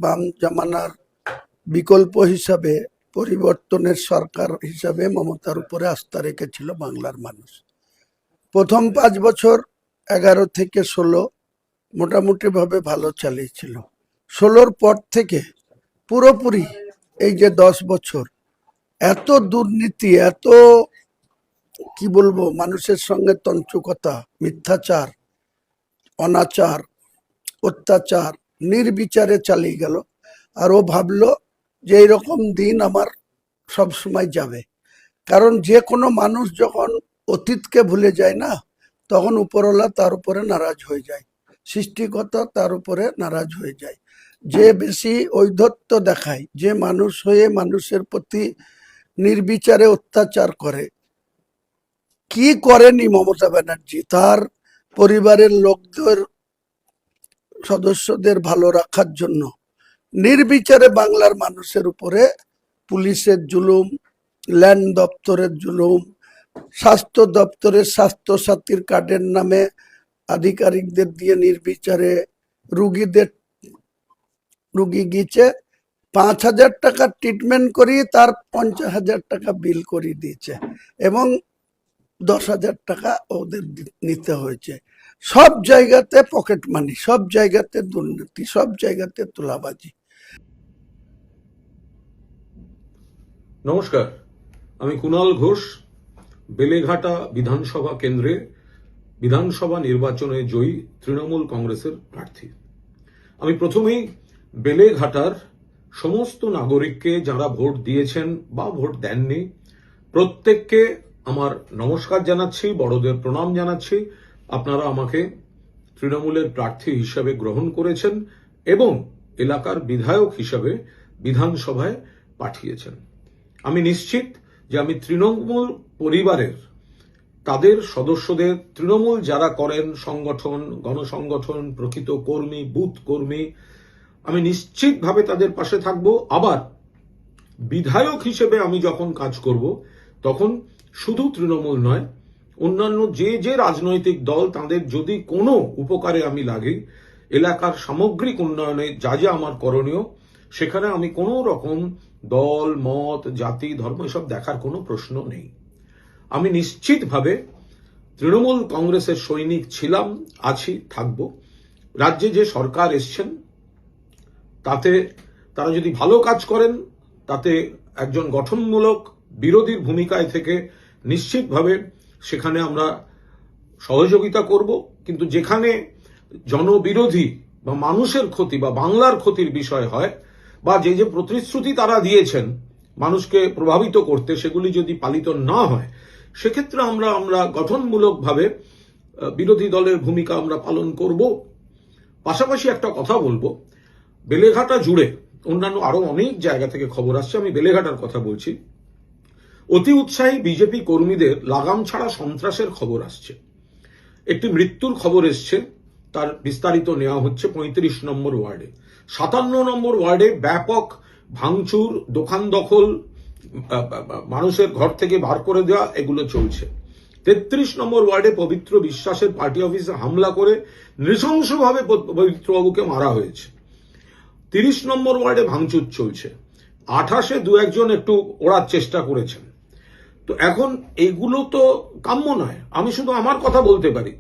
বাম জামানার বিকল্প হিসাবে পরিবর্তনের সরকার হিসাবে মমতার উপরে আস্থা রেখেছিল বাংলার মানুষ। প্রথম 5 বছর 11 থেকে 16 মোটামুটি ভাবে ভালো চালিয়েছিল। 16-র পর থেকে পুরোপুরি এই যে 10 বছর এত দুর্নীতি, এত কি বলবো, মানুষের সঙ্গে তঞ্চকতা, মিথ্যাচার, অনাচার, অত্যাচার নির্বিচারে চালিয়ে গেল। আর ও ভাবলো যে এইরকম দিন আমার সব সময় যাবে। কারণ যে কোনো মানুষ যখন অতীতকে ভুলে যায় না, তখন উপরওয়ালা তার উপরে নারাজ হয়ে যায়, সৃষ্টিকর্তা তার উপরে নারাজ হয়ে যায়। যে বেশি ঔদ্ধত্য দেখায়, যে মানুষ হয়ে মানুষের প্রতি নির্বিচারে অত্যাচার করে, কি করেনি মমতা ব্যানার্জি তার পরিবারের লোকদের, সদস্যদের ভালো রাখার জন্য? নির্বিচারে বাংলার মানুষের উপরে পুলিশের জুলুম, ল্যান্ড দপ্তরের জুলুম, স্বাস্থ্য দপ্তরের স্বাস্থ্য সাথীর কার্ডের নামে আধিকারিকদের দিয়ে নির্বিচারে রুগী গিয়েছে 5,000 টাকা ট্রিটমেন্ট করিয়ে তার 50,000 টাকা বিল করিয়ে দিয়েছে এবং 10,000 টাকা ওদের নিতে হয়েছে। সব জায়গাতে পকেট মানি, সব জায়গাতে দুর্নীতি, সব জায়গাতে তোলাবাজি। নমস্কার, আমি কুণাল ঘোষ, বেলেঘাটা বিধানসভা কেন্দ্রে বিধানসভা নির্বাচনে জয়ী তৃণমূল কংগ্রেসের প্রার্থী। আমি প্রথমেই বেলেঘাটার সমস্ত নাগরিককে যারা ভোট দিয়েছেন বা ভোট দেননি প্রত্যেককে আমার নমস্কার জানাচ্ছি, বড়দের প্রণাম জানাচ্ছি। আপনারা আমাকে তৃণমূলের প্রার্থী হিসাবে গ্রহণ করেছেন এবং এলাকার বিধায়ক হিসাবে বিধানসভায় পাঠিয়েছেন। আমি নিশ্চিত যে আমি তৃণমূল পরিবারের তাদের সদস্যদের, তৃণমূল যারা করেন সংগঠন, গণসংগঠন, প্রকৃত কর্মী, বুথ কর্মী, আমি নিশ্চিতভাবে তাদের পাশে থাকব। আবার বিধায়ক হিসেবে আমি যখন কাজ করব তখন শুধু তৃণমূল নয়, অন্যান্য যে যে রাজনৈতিক দল তাদের যদি কোনো উপকারে আমি লাগি, এলাকার সামগ্রিক উন্নয়নে যা যা আমার করণীয়, সেখানে আমি কোনো রকম দল, মত, জাতি, ধর্ম এসব দেখার কোনো প্রশ্ন নেই। আমি নিশ্চিতভাবে তৃণমূল কংগ্রেসের সৈনিক ছিলাম, আছি, থাকব। রাজ্যে যে সরকার এসছেন তাতে তারা যদি ভালো কাজ করেন, তাতে একজন গঠনমূলক বিরোধীর ভূমিকায় থেকে নিশ্চিতভাবে সেখানে আমরা সহযোগিতা করব। কিন্তু যেখানে জনবিরোধী বা মানুষের ক্ষতি বা বাংলার ক্ষতির বিষয় হয়, বা যে যে প্রতিশ্রুতি তারা দিয়েছেন মানুষকে প্রভাবিত করতে, সেগুলি যদি পালিত না হয়, সেক্ষেত্রে আমরা গঠনমূলকভাবে বিরোধী দলের ভূমিকা আমরা পালন করব। পাশাপাশি একটা কথা বলবো, বেলেঘাটা জুড়ে অন্যান্য আরো অনেক জায়গা থেকে খবর আসছে, আমি বেলেঘাটার কথা বলছি, অতি উৎসাহী বিজেপি কর্মীদের লাগাম ছাড়া সন্ত্রাসের খবর আসছে। একটি মৃত্যুর খবর এসছে, তার বিস্তারিত নেওয়া হচ্ছে 35 নম্বর ওয়ার্ডে। 57 নম্বর ওয়ার্ডে ব্যাপক ভাঙচুর, দোকান দখল, মানুষের ঘর থেকে বার করে দেওয়া, এগুলো চলছে। 33 নম্বর ওয়ার্ডে পবিত্র বিশ্বাসের পার্টি অফিসে হামলা করে নৃশংসভাবে পবিত্রবাবুকে মারা হয়েছে। 30 নম্বর ওয়ার্ডে ভাঙচুর চলছে। 28-এ 2-1 একটু ওড়ার চেষ্টা করেছেন। তো এখন এগুলো তো কাম্য নয়। আমি শুধু আমার কথা বলতে পারি,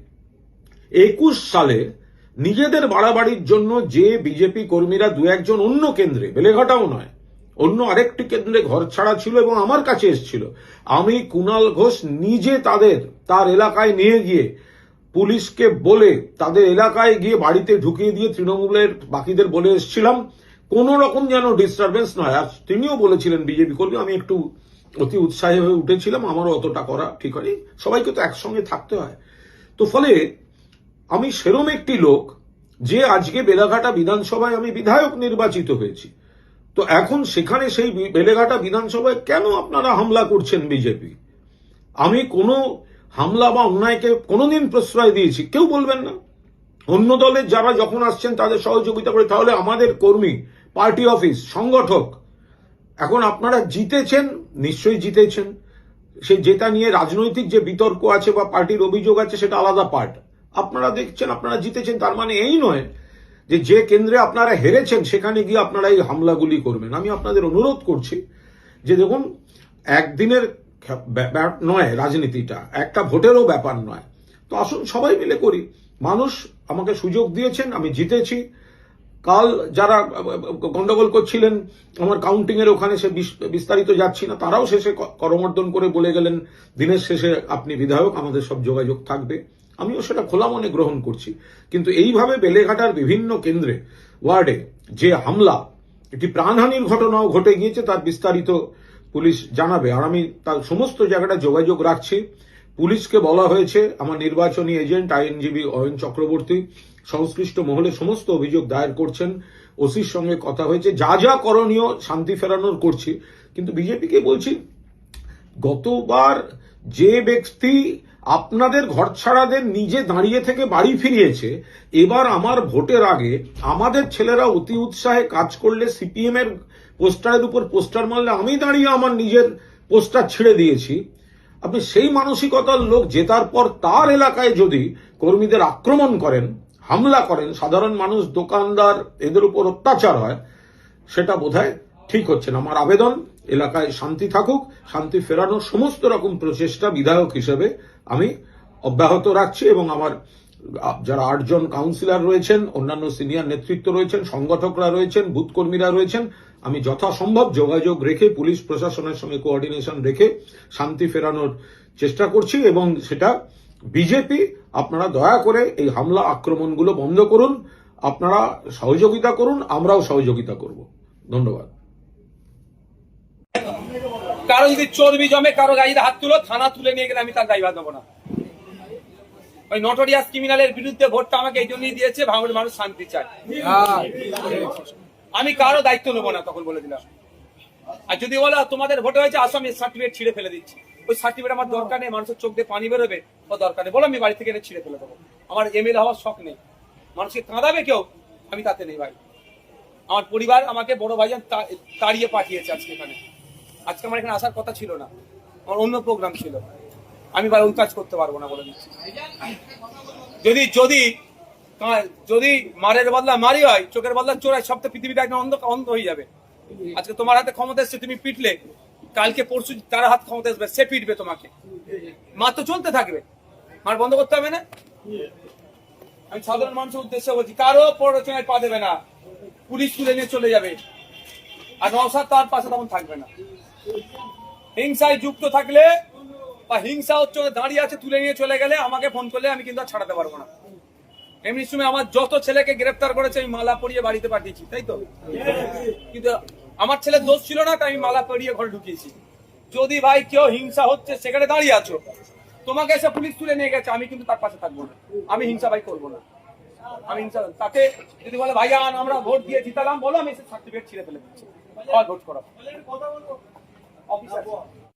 21 সালে নিজেদের বাড়াবাড়ির জন্য যে বিজেপি কর্মীরা 2-1 অন্য কেন্দ্রে, বেলেঘাটাও নয়, অন্য আরেকটি কেন্দ্রে ঘর ছাড়া ছিল এবং আমার কাছে এসেছিল, আমি কুণাল ঘোষ নিজে তার এলাকায় নিয়ে গিয়ে পুলিশকে বলে তাদের এলাকায় গিয়ে বাড়িতে ঢুকিয়ে দিয়ে তৃণমূলের বাকিদের বলে এসেছিলাম কোন রকম যেন ডিস্টারবেন্স নয়। আর তিনিও বলেছিলেন বিজেপি কর্মী, আমি একটু অতি উৎসাহী হয়ে উঠেছিলাম, আমারও অতটা করা ঠিক হয়নি, সবাইকে তো একসঙ্গে থাকতে হয়। তো ফলে আমি সেরম একটি লোক যে আজকে বেলেঘাটা বিধানসভায় আমি বিধায়ক নির্বাচিত হয়েছি। তো এখন সেখানে সেই বেলেঘাটা বিধানসভায় কেন আপনারা হামলা করছেন বিজেপি? আমি কোনো হামলা বা অন্যায়কে কোনোদিন প্রশ্রয় দিয়েছি? কেউ বলবেন না। অন্য দলের যারা যখন আসছেন তাদের সহযোগিতা করে, তাহলে আমাদের কর্মী, পার্টি অফিস, সংগঠক, এখন আপনারা জিতেছেন, নিশ্চয়ই জিতেছেন, সে যেটা নিয়ে রাজনৈতিক যে বিতর্ক আছে বা পার্টির অভিযোগ আছে সেটা আলাদা পার্ট। আপনারা দেখছেন আপনারা জিতেছেন, তার মানে এই নয় যে কেন্দ্রে আপনারা হেরেছেন সেখানে গিয়ে আপনারা এই হামলাগুলি করবেন। আমি আপনাদের অনুরোধ করছি যে দেখুন, একদিনের ব্যাপার নয় রাজনীতিটা, একটা ভোটেরও ব্যাপার নয়। তো আসুন সবাই মিলে করি। মানুষ আমাকে সুযোগ দিয়েছেন, আমি জিতেছি। কাল যারা গন্ডগোল করছিলেন আমার কাউন্টিং এর ওখানে, সে বিস্তারিত যাচ্ছি না, তারাও শেষে করমর্দন করে বলে গেলেন দিনের শেষে আপনি বিধায়ক, আমাদের সব যোগাযোগ থাকবে। আমিও সেটা খোলা মনে গ্রহণ করছি। কিন্তু এইভাবে বেলেঘাটার বিভিন্ন কেন্দ্রে, ওয়ার্ডে যে হামলা, একটি প্রাণহানির ঘটনাও ঘটে গিয়েছে, তার বিস্তারিত পুলিশ জানাবে। আর আমি তার সমস্ত জায়গাটা যোগাযোগ রাখছি। পুলিশকে বলা হয়েছে, আমার নির্বাচনী এজেন্ট আইনজীবী অয়ন চক্রবর্তী সংশ্লিষ্ট মহলে সমস্ত অভিযোগ দায়ের করছেন। ওসির সঙ্গে কথা হয়েছে, যা যা করণীয় শান্তি ফেরানোর করছি। কিন্তু বিজেপিকে বলছি, গতবার যে ব্যক্তি আপনাদের ঘরছাড়াদের নিজে দাঁড়িয়ে থেকে বাড়ি ফিরিয়েছে, এবার আমার ভোটের আগে আমাদের ছেলেরা অতি উৎসাহে কাজ করলে, সিপিএম এর পোস্টারের উপর পোস্টার মারলে আমি দাঁড়িয়ে আমার নিজের পোস্টার ছেড়ে দিয়েছি। আপনি সেই মানসিকতার লোক জেতার পর তার এলাকায় যদি কর্মীদের আক্রমণ করেন, হামলা করেন, সাধারণ মানুষ, দোকানদার, এদের উপর অত্যাচার হয়, সেটা বোধহয় ঠিক হচ্ছে না। আমার আবেদন, এলাকায় শান্তি থাকুক, শান্তি ফেরানোর সমস্ত রকম প্রচেষ্টা বিধায়ক হিসেবে আমি অব্যাহত রাখছি। এবং আমার যারা 8 জন কাউন্সিলর রয়েছেন, অন্যান্য সিনিয়র নেতৃত্ব রয়েছেন, সংগঠকরা রয়েছেন, বুথ কর্মীরা রয়েছেন, আমি যথাসম্ভব যোগাযোগ রেখে, পুলিশ প্রশাসনের সঙ্গে কোঅর্ডিনেশন রেখে শান্তি ফেরানোর চেষ্টা করছি। এবং সেটা বিজেপি, আপনারা দয়া করে এই হামলা আক্রমণগুলো বন্ধ করুন, আপনারা সহযোগিতা করুন, আমরাও সহযোগিতা করব। ধন্যবাদ। কারো যদি চর্বি জমে, কারো গাড়িতে হাত তুলো, থানা তুলে নিয়ে গেলে আমি তার গাড়ি বাদ দেবো না। ওই নটোরিয়াস ক্রিমিনালের বিরুদ্ধে ভোটটা আমাকে এই জন্যই দিয়েছে, ভাঙড়ের মানুষ শান্তি চায়। আমি কারো দায়িত্ব নেবো না, তখন বলে দিলাম। আর যদি বলো তোমাদের ভোটে হয়েছে, আসো আমি সার্টিফিকেট ছিঁড়ে ফেলে দিচ্ছি, ওই সার্টিফিকেট আমার দরকার নেই। মানুষের চোখ দিয়ে পানি বেরোবে, ও দরকার নেই, বলো আমি বাড়ি থেকে এনে ছিঁড়ে ফেলে দেবো। আমার এমএলএ হওয়ার শখ নেই, মানুষকে কাঁদাবে কেউ, আমি তাতে নেই ভাই। আমার পরিবার আমাকে বড় ভাইজান তাড়িয়ে পাঠিয়েছে আজকে এখানে। আজকে আমার এখানে আসার কথা ছিল না, আমার অন্য প্রোগ্রাম ছিল। আমি ভাই ওই কাজ করতে পারবো না বলে দিচ্ছি। যদি যদি যদি মারের বদলা মারি হয়, চোখের বদলা চোর হয়, সব তো পৃথিবীটা একদম অন্ধ হয়ে যাবে। আজকে তোমার হাতে ক্ষমতা এসছে, তুমি পিটলে, কালকে পরশু তার হাত ক্ষমতা আসবে, সে পিটবে তোমাকে। মার তো চলতে থাকবে, মার বন্ধ করতে হবে না। আমি সাধারণ মানুষের উদ্দেশ্যে বলছি, কারো প্ররোচনায় পা দেবে না, পুলিশ তুলে নিয়ে চলে যাবে, আর নওশাদ তার পাশে তখন থাকবে না। হিংসায় যুক্ত থাকলে বা হিংসা হচ্ছে, দাঁড়িয়ে আছে, তুলে নিয়ে চলে গেলে আমাকে ফোন করলে আমি কিন্তু আর ছাড়াতে পারবো না। এমনি সময় আমার যত ছেলেকে গ্রেফতার করেছে আমি মালা পরিয়ে বাড়িতে পাঠিয়েছি, তাই তো? কিন্তু আমার ছেলের দোষ ছিল না, তাই আমি মালা পরিয়ে ঘরে ঢুকিয়েছি। যদি ভাই কেউ হিংসা হচ্ছে, সেখানে দাঁড়িয়ে আছো, তোমাকে এসে পুলিশ তুলে নিয়ে গেছে, আমি কিন্তু তার পাশে থাকবো না। আমি হিংসা ভাই করবো না। আমি হিংসা, তাকে যদি বলে ভাইয়া আমরা ভোট দিয়ে জিতালাম, বলো, আমি এসে সার্টিফিকেট ছিঁড়ে ফেলে দিচ্ছি, ভোট করা অফিসার।